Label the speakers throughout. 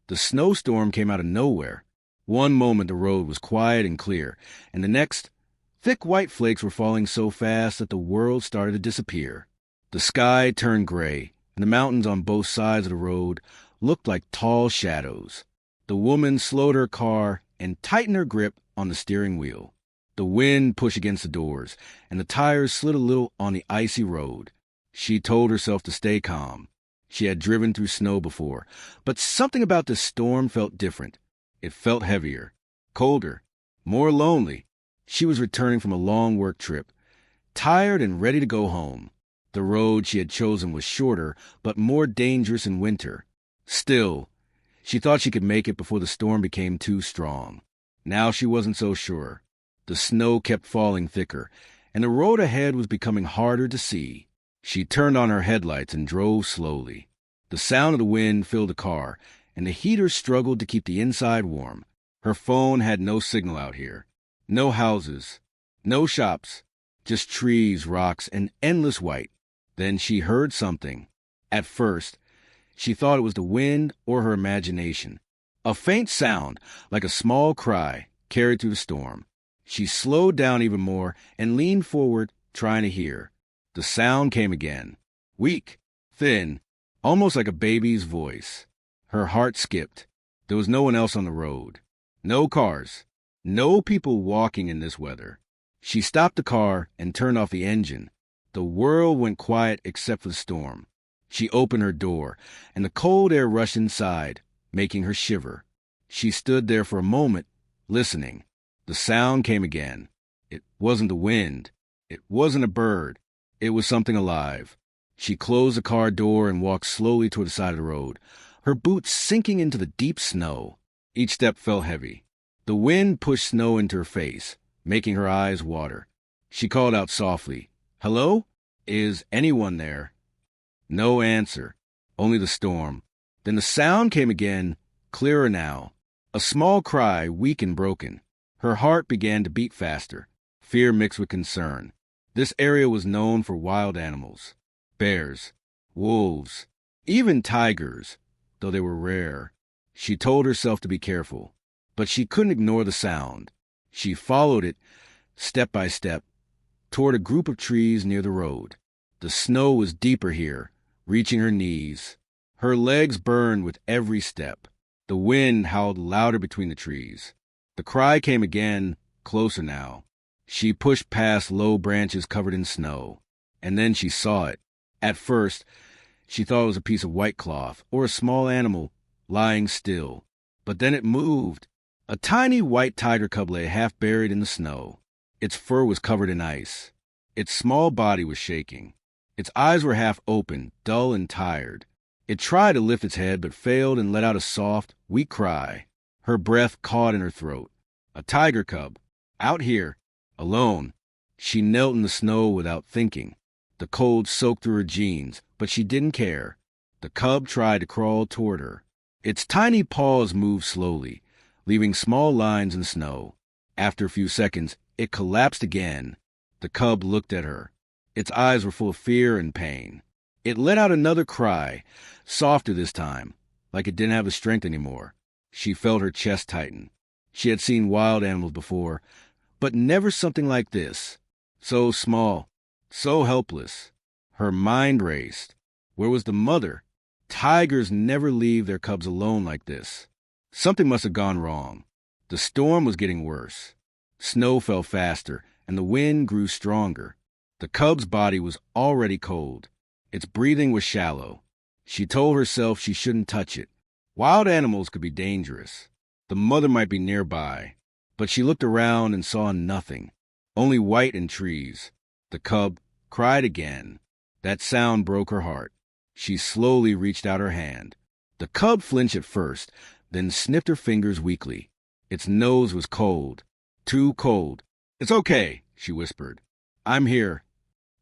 Speaker 1: The snowstorm came out of nowhere. One moment the road was quiet and clear, and the next, thick white flakes were falling so fast that the world started to disappear. The sky turned gray, and the mountains on both sides of the road looked like tall shadows. The woman slowed her car and tightened her grip on the steering wheel. The wind pushed against the doors, and the tires slid a little on the icy road. She told herself to stay calm. She had driven through snow before, but something about this storm felt different. It felt heavier, colder, more lonely. She was returning from a long work trip, tired and ready to go home. The road she had chosen was shorter, but more dangerous in winter. Still, she thought she could make it before the storm became too strong. Now she wasn't so sure. The snow kept falling thicker, and the road ahead was becoming harder to see. She turned on her headlights and drove slowly. The sound of the wind filled the car, and the heater struggled to keep the inside warm. Her phone had no signal out here. No houses, no shops, just trees, rocks, and endless white. Then she heard something. At first, she thought it was the wind or her imagination. A faint sound, like a small cry, carried through the storm. She slowed down even more and leaned forward, trying to hear. The sound came again, weak, thin, almost like a baby's voice. Her heart skipped. There was no one else on the road. No cars. No people walking in this weather. She stopped the car and turned off the engine. The world went quiet except for the storm. She opened her door, and the cold air rushed inside, making her shiver. She stood there for a moment, listening. The sound came again. It wasn't the wind. It wasn't a bird. It was something alive. She closed the car door and walked slowly toward the side of the road, her boots sinking into the deep snow. Each step felt heavy. The wind pushed snow into her face, making her eyes water. She called out softly, "Hello? Is anyone there?" No answer, only the storm. Then the sound came again, clearer now. A small cry, weak and broken. Her heart began to beat faster, fear mixed with concern. This area was known for wild animals. Bears, wolves, even tigers, though they were rare. She told herself to be careful, but she couldn't ignore the sound. She followed it, step by step, toward a group of trees near the road. The snow was deeper here, reaching her knees. Her legs burned with every step. The wind howled louder between the trees. The cry came again, closer now. She pushed past low branches covered in snow, and then she saw it. At first, she thought it was a piece of white cloth or a small animal lying still. But then it moved. A tiny white tiger cub lay half buried in the snow. Its fur was covered in ice. Its small body was shaking. Its eyes were half open, dull and tired. It tried to lift its head but failed and let out a soft, weak cry. Her breath caught in her throat. A tiger cub, out here, alone. She knelt in the snow without thinking. The cold soaked through her jeans, but she didn't care. The cub tried to crawl toward her. Its tiny paws moved slowly, leaving small lines in the snow. After a few seconds, it collapsed again. The cub looked at her. Its eyes were full of fear and pain. It let out another cry, softer this time, like it didn't have the strength anymore. She felt her chest tighten. She had seen wild animals before, but never something like this. So small, so helpless. Her mind raced. Where was the mother? Tigers never leave their cubs alone like this. Something must have gone wrong. The storm was getting worse. Snow fell faster, and the wind grew stronger. The cub's body was already cold. Its breathing was shallow. She told herself she shouldn't touch it. Wild animals could be dangerous. The mother might be nearby. But she looked around and saw nothing. Only white and trees. The cub cried again. That sound broke her heart. She slowly reached out her hand. The cub flinched at first, then sniffed her fingers weakly. Its nose was cold. Too cold. "It's okay," she whispered. "I'm here."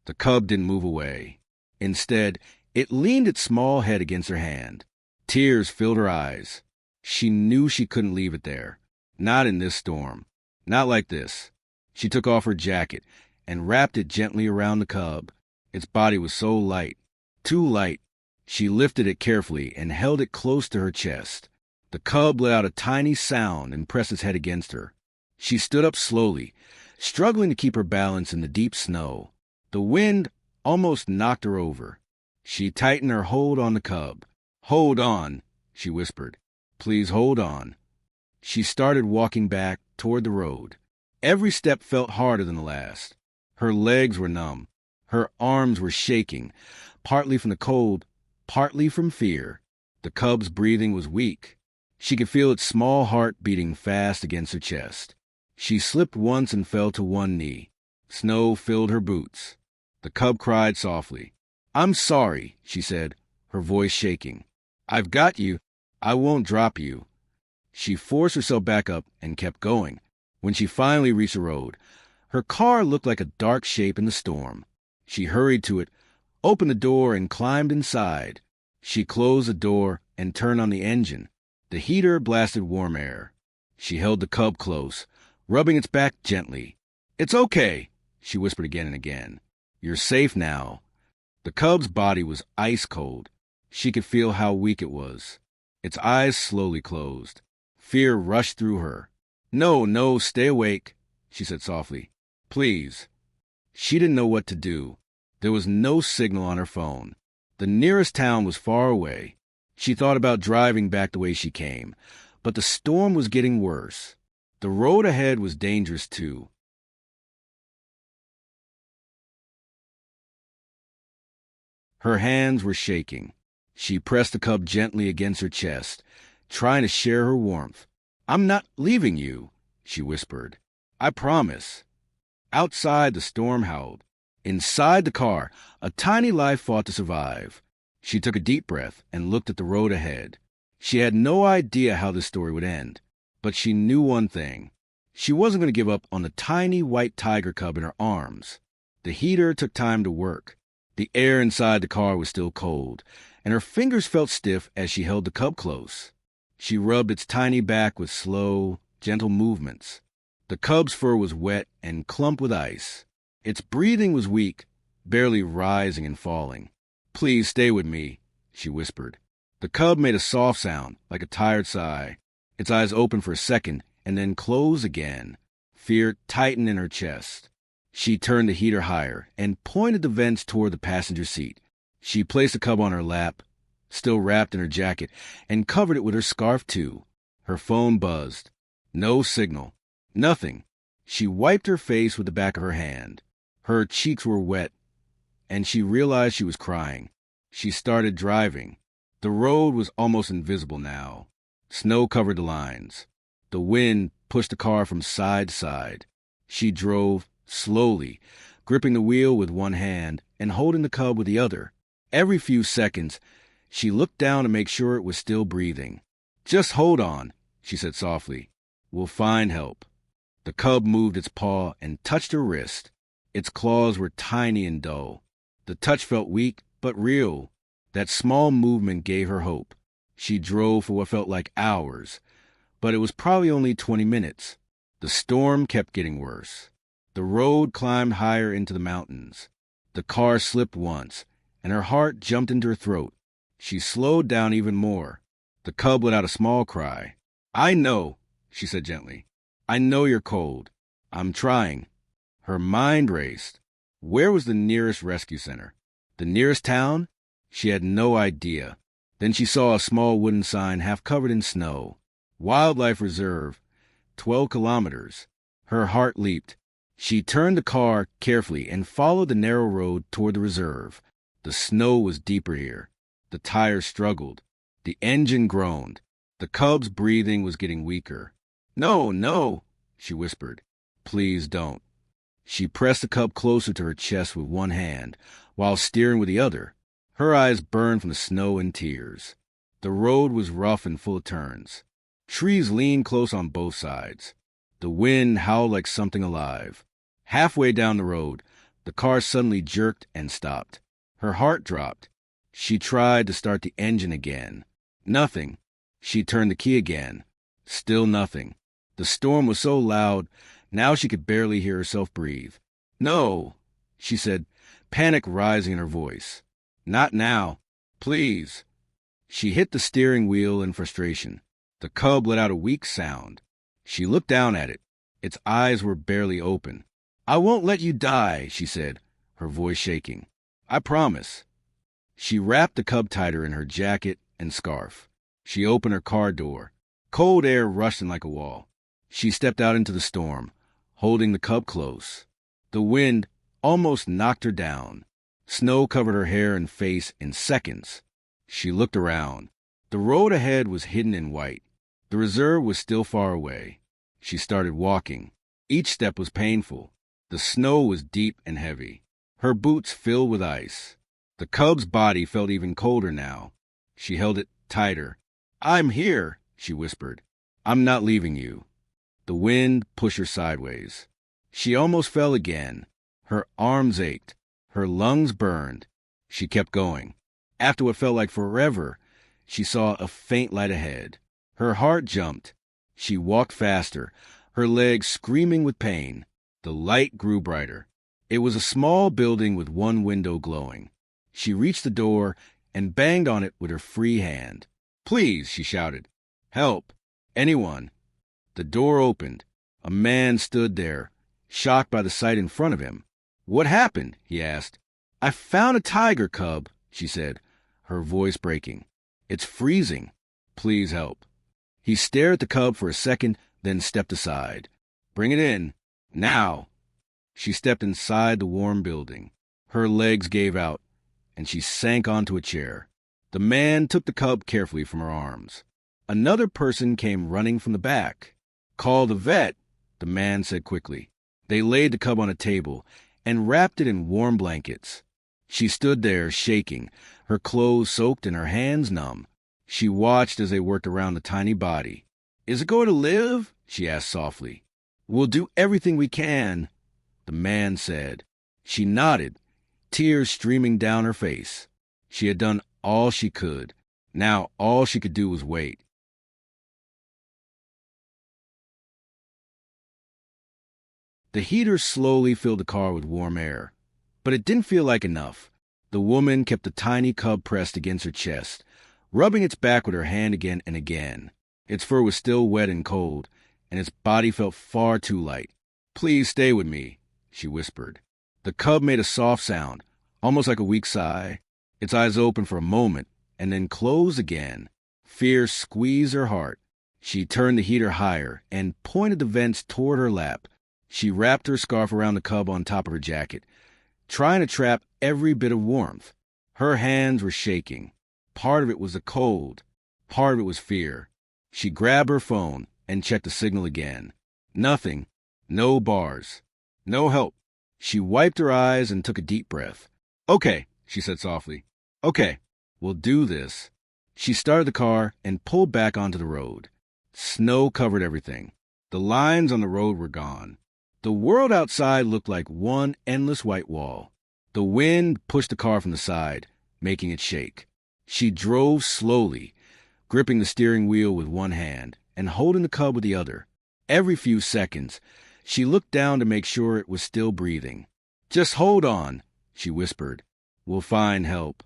Speaker 1: The cub didn't move away. Instead, it leaned its small head against her hand. Tears filled her eyes. She knew she couldn't leave it there. Not in this storm. Not like this. She took off her jacket and wrapped it gently around the cub. Its body was so light. Too light. She lifted it carefully and held it close to her chest. The cub let out a tiny sound and pressed its head against her. She stood up slowly, struggling to keep her balance in the deep snow. The wind almost knocked her over. She tightened her hold on the cub. "Hold on," she whispered. "Please hold on." She started walking back toward the road. Every step felt harder than the last. Her legs were numb. Her arms were shaking, partly from the cold, partly from fear. The cub's breathing was weak. She could feel its small heart beating fast against her chest. She slipped once and fell to one knee. Snow filled her boots. The cub cried softly. "I'm sorry," she said, her voice shaking. "I've got you. I won't drop you." She forced herself back up and kept going. When she finally reached the road, her car looked like a dark shape in the storm. She hurried to it, opened the door, and climbed inside. She closed the door and turned on the engine. The heater blasted warm air. She held the cub close, rubbing its back gently. "It's okay," she whispered again and again. "You're safe now." The cub's body was ice cold. She could feel how weak it was. Its eyes slowly closed. Fear rushed through her. "No, no, stay awake," she said softly. "Please." She didn't know what to do. There was no signal on her phone. The nearest town was far away. She thought about driving back the way she came, but the storm was getting worse. The road ahead was dangerous too. Her hands were shaking. She pressed the cub gently against her chest, trying to share her warmth. "I'm not leaving you," she whispered. "I promise." Outside, the storm howled. Inside the car, a tiny life fought to survive. She took a deep breath and looked at the road ahead. She had no idea how this story would end, but she knew one thing. She wasn't going to give up on the tiny white tiger cub in her arms. The heater took time to work. The air inside the car was still cold, and her fingers felt stiff as she held the cub close. She rubbed its tiny back with slow, gentle movements. The cub's fur was wet and clumped with ice. Its breathing was weak, barely rising and falling. "Please stay with me," she whispered. The cub made a soft sound, like a tired sigh. Its eyes opened for a second and then closed again. Fear tightened in her chest. She turned the heater higher and pointed the vents toward the passenger seat. She placed the cub on her lap, still wrapped in her jacket, and covered it with her scarf too. Her phone buzzed. No signal. Nothing. She wiped her face with the back of her hand. Her cheeks were wet, and she realized she was crying. She started driving. The road was almost invisible now. Snow covered the lines. The wind pushed the car from side to side. She drove slowly, gripping the wheel with one hand and holding the cub with the other. Every few seconds, she looked down to make sure it was still breathing. "Just hold on," she said softly. "We'll find help." The cub moved its paw and touched her wrist. Its claws were tiny and dull. The touch felt weak, but real. That small movement gave her hope. She drove for what felt like hours, but it was probably only 20 minutes. The storm kept getting worse. The road climbed higher into the mountains. The car slipped once, and her heart jumped into her throat. She slowed down even more. The cub let out a small cry. "I know," she said gently. "I know you're cold. I'm trying." Her mind raced. Where was the nearest rescue center? The nearest town? She had no idea. Then she saw a small wooden sign half covered in snow. Wildlife Reserve, 12 kilometers. Her heart leaped. She turned the car carefully and followed the narrow road toward the reserve. The snow was deeper here. The tires struggled. The engine groaned. The cub's breathing was getting weaker. "No, no," she whispered. "Please don't." She pressed the cub closer to her chest with one hand, while steering with the other. Her eyes burned from the snow and tears. The road was rough and full of turns. Trees leaned close on both sides. The wind howled like something alive. Halfway down the road, the car suddenly jerked and stopped. Her heart dropped. She tried to start the engine again. Nothing. She turned the key again. Still nothing. The storm was so loud, now she could barely hear herself breathe. "No," she said, panic rising in her voice. "Not now. Please." She hit the steering wheel in frustration. The cub let out a weak sound. She looked down at it. Its eyes were barely open. "I won't let you die," she said, her voice shaking. "I promise." She wrapped the cub tighter in her jacket and scarf. She opened her car door. Cold air rushed in like a wall. She stepped out into the storm, holding the cub close. The wind almost knocked her down. Snow covered her hair and face in seconds. She looked around. The road ahead was hidden in white. The reserve was still far away. She started walking. Each step was painful. The snow was deep and heavy. Her boots filled with ice. The cub's body felt even colder now. She held it tighter. "I'm here," she whispered. "I'm not leaving you." The wind pushed her sideways. She almost fell again. Her arms ached. Her lungs burned. She kept going. After what felt like forever, she saw a faint light ahead. Her heart jumped. She walked faster, her legs screaming with pain. The light grew brighter. It was a small building with one window glowing. She reached the door and banged on it with her free hand. "Please," she shouted. "Help. Anyone." The door opened. A man stood there, shocked by the sight in front of him. "What happened?" he asked. "I found a tiger cub," she said, her voice breaking. "It's freezing. Please help." He stared at the cub for a second, then stepped aside. "Bring it in. Now." She stepped inside the warm building. Her legs gave out, and she sank onto a chair. The man took the cub carefully from her arms. Another person came running from the back. "Call the vet," the man said quickly. They laid the cub on a table and wrapped it in warm blankets. She stood there, shaking, her clothes soaked and her hands numb. She watched as they worked around the tiny body. "Is it going to live?" she asked softly. "We'll do everything we can," the man said. She nodded, tears streaming down her face. She had done all she could. Now all she could do was wait. The heater slowly filled the car with warm air, but it didn't feel like enough. The woman kept the tiny cub pressed against her chest, rubbing its back with her hand again and again. Its fur was still wet and cold, and its body felt far too light. "Please stay with me," she whispered. The cub made a soft sound, almost like a weak sigh. Its eyes opened for a moment, and then closed again. Fear squeezed her heart. She turned the heater higher and pointed the vents toward her lap. She wrapped her scarf around the cub on top of her jacket, trying to trap every bit of warmth. Her hands were shaking. Part of it was the cold. Part of it was fear. She grabbed her phone and checked the signal again. Nothing. No bars. No help. She wiped her eyes and took a deep breath. "Okay," she said softly. "Okay, we'll do this." She started the car and pulled back onto the road. Snow covered everything. The lines on the road were gone. The world outside looked like one endless white wall. The wind pushed the car from the side, making it shake. She drove slowly, gripping the steering wheel with one hand and holding the cub with the other. Every few seconds, she looked down to make sure it was still breathing. "Just hold on," she whispered. "We'll find help."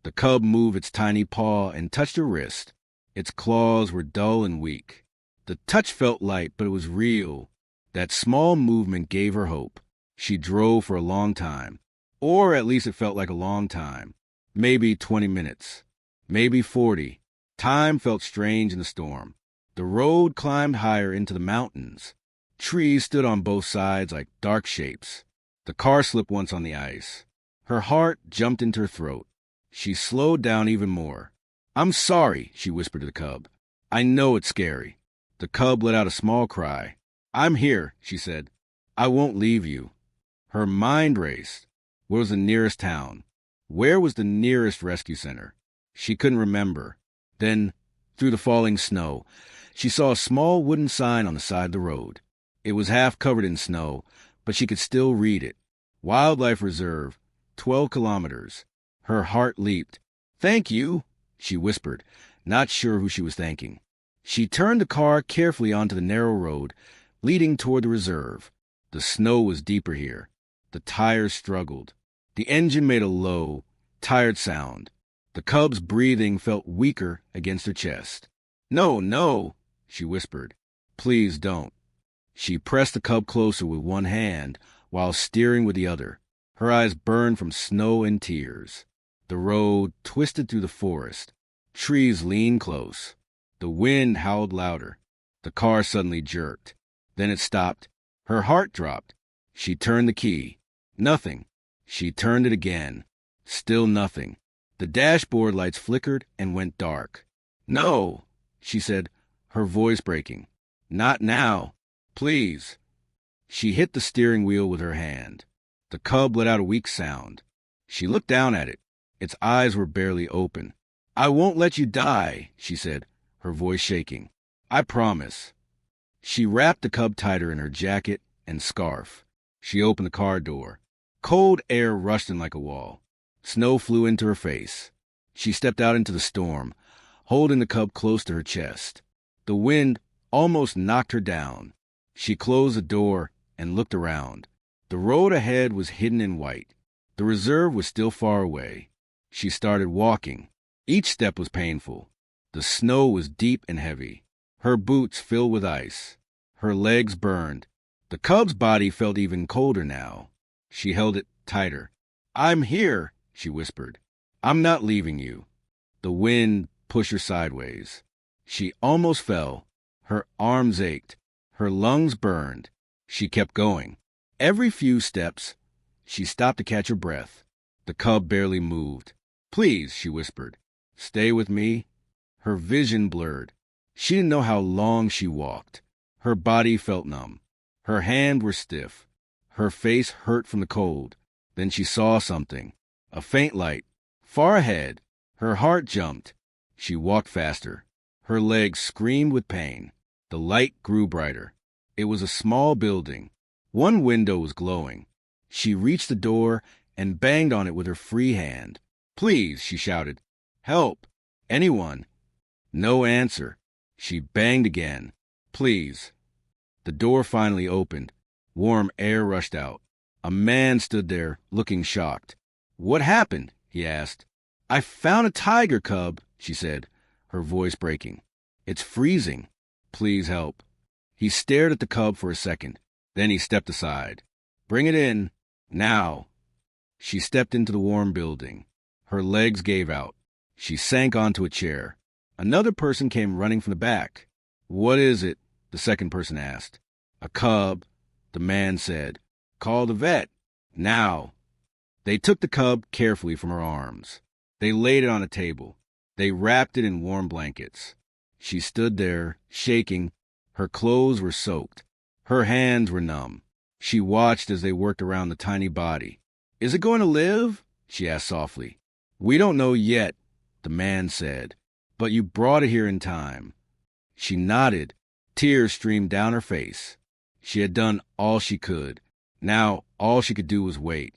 Speaker 1: The cub moved its tiny paw and touched her wrist. Its claws were dull and weak. The touch felt light, but it was real. That small movement gave her hope. She drove for a long time. Or at least it felt like a long time. Maybe 20 minutes. Maybe 40. Time felt strange in the storm. The road climbed higher into the mountains. Trees stood on both sides like dark shapes. The car slipped once on the ice. Her heart jumped into her throat. She slowed down even more. "I'm sorry," she whispered to the cub. "I know it's scary." The cub let out a small cry. "I'm here," she said. "I won't leave you." Her mind raced. Where was the nearest town? Where was the nearest rescue center? She couldn't remember. Then, through the falling snow, she saw a small wooden sign on the side of the road. It was half covered in snow, but she could still read it. Wildlife Reserve, 12 kilometers. Her heart leaped. "Thank you," she whispered, not sure who she was thanking. She turned the car carefully onto the narrow road, leading toward the reserve. The snow was deeper here. The tires struggled. The engine made a low, tired sound. The cub's breathing felt weaker against her chest. No, no, she whispered. Please don't. She pressed the cub closer with one hand while steering with the other. Her eyes burned from snow and tears. The road twisted through the forest. Trees leaned close. The wind howled louder. The car suddenly jerked. Then it stopped. Her heart dropped. She turned the key. Nothing. She turned it again. Still nothing. The dashboard lights flickered and went dark. No, she said, her voice breaking. Not now. Please. She hit the steering wheel with her hand. The cub let out a weak sound. She looked down at it. Its eyes were barely open. I won't let you die, she said, her voice shaking. I promise. She wrapped the cub tighter in her jacket and scarf. She opened the car door. Cold air rushed in like a wall. Snow flew into her face. She stepped out into the storm, holding the cub close to her chest. The wind almost knocked her down. She closed the door and looked around. The road ahead was hidden in white. The reserve was still far away. She started walking. Each step was painful. The snow was deep and heavy. Her boots filled with ice. Her legs burned. The cub's body felt even colder now. She held it tighter. I'm here, she whispered. I'm not leaving you. The wind pushed her sideways. She almost fell. Her arms ached. Her lungs burned. She kept going. Every few steps, she stopped to catch her breath. The cub barely moved. Please, she whispered. Stay with me. Her vision blurred. She didn't know how long she walked. Her body felt numb. Her hands were stiff. Her face hurt from the cold. Then she saw something. A faint light. Far ahead. Her heart jumped. She walked faster. Her legs screamed with pain. The light grew brighter. It was a small building. One window was glowing. She reached the door and banged on it with her free hand. Please, she shouted. Help. Anyone. No answer. She banged again. Please. The door finally opened. Warm air rushed out. A man stood there, looking shocked. What happened? He asked. I found a tiger cub, she said, her voice breaking. It's freezing. Please help. He stared at the cub for a second. Then he stepped aside. Bring it in. Now. She stepped into the warm building. Her legs gave out. She sank onto a chair. Another person came running from the back. What is it? The second person asked. A cub, the man said. Call the vet. Now. They took the cub carefully from her arms. They laid it on a table. They wrapped it in warm blankets. She stood there, shaking. Her clothes were soaked. Her hands were numb. She watched as they worked around the tiny body. Is it going to live? She asked softly. We don't know yet, the man said. But you brought it here in time. She nodded. Tears streamed down her face. She had done all she could. Now all she could do was wait.